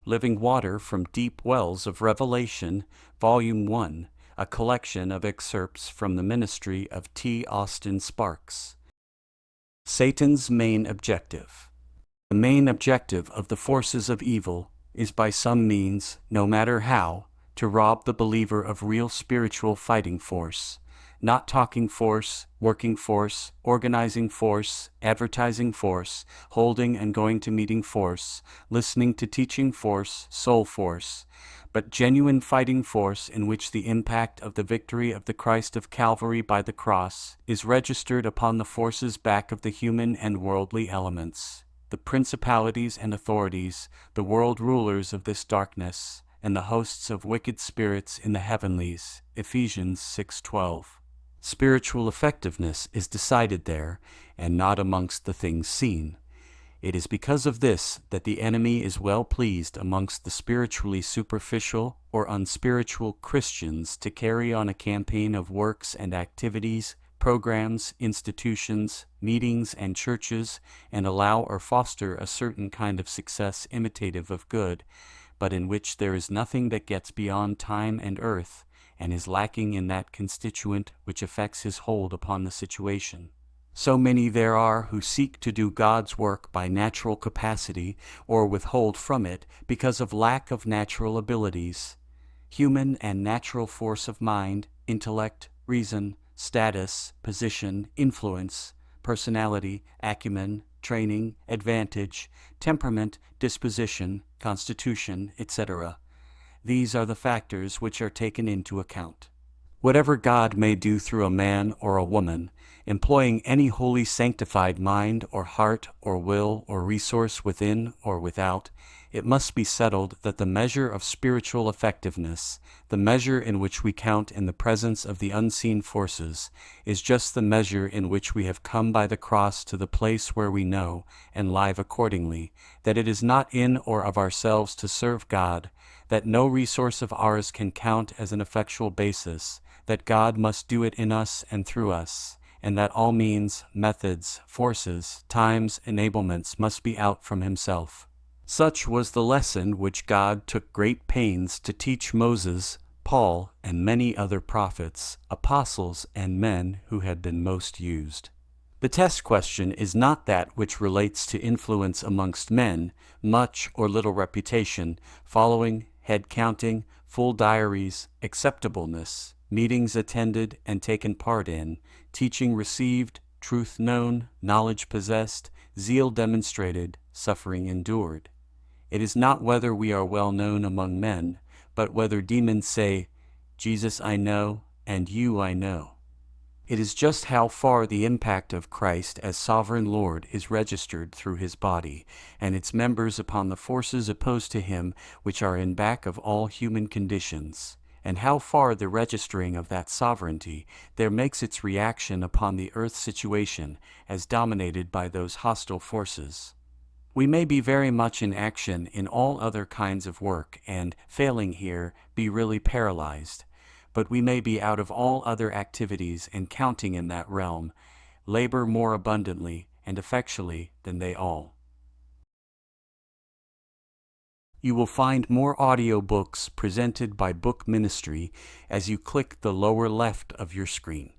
Living Water from Deep Wells of Revelation, Volume 1, a collection of excerpts from the ministry of T. Austin Sparks. Satan's main objective. The main objective of the forces of evil is by some means, no matter how, to rob the believer of real spiritual fighting force, not talking force, working force, organizing force, advertising force, holding and going to meeting force, listening to teaching force, soul force, but genuine fighting force in which the impact of the victory of the Christ of Calvary by the cross is registered upon the forces back of the human and worldly elements, the principalities and authorities, the world rulers of this darkness, and the hosts of wicked spirits in the heavenlies. Ephesians 6:12. Spiritual effectiveness is decided there, and not amongst the things seen. It is because of this that the enemy is well pleased amongst the spiritually superficial or unspiritual Christians to carry on a campaign of works and activities, programs, institutions, meetings, and churches, and allow or foster a certain kind of success imitative of good, but in which there is nothing that gets beyond time and earth, and is lacking in that constituent which affects his hold upon the situation. So many there are who seek to do God's work by natural capacity, or withhold from it because of lack of natural abilities. Human and natural force of mind, intellect, reason, status, position, influence, personality, acumen, training, advantage, temperament, disposition, constitution, etc. These are the factors which are taken into account. Whatever God may do through a man or a woman, employing any wholly sanctified mind or heart or will or resource within or without, it must be settled that the measure of spiritual effectiveness, the measure in which we count in the presence of the unseen forces, is just the measure in which we have come by the cross to the place where we know, and live accordingly, that it is not in or of ourselves to serve God, that no resource of ours can count as an effectual basis, that God must do it in us and through us, and that all means, methods, forces, times, enablements must be out from himself. Such was the lesson which God took great pains to teach Moses, Paul, and many other prophets, apostles, and men who had been most used. The test question is not that which relates to influence amongst men, much or little reputation, following, head counting, full diaries, acceptableness, meetings attended and taken part in, teaching received, truth known, knowledge possessed, zeal demonstrated, suffering endured. It is not whether we are well known among men, but whether demons say, Jesus I know, and you I know. It is just how far the impact of Christ as sovereign Lord is registered through his body, and its members upon the forces opposed to him which are in back of all human conditions, and how far the registering of that sovereignty there makes its reaction upon the earth situation as dominated by those hostile forces. We may be very much in action in all other kinds of work and, failing here, be really paralyzed. But we may be out of all other activities and counting in that realm, labor more abundantly and effectually than they all. You will find more audio books presented by Book Ministry as you click the lower left of your screen.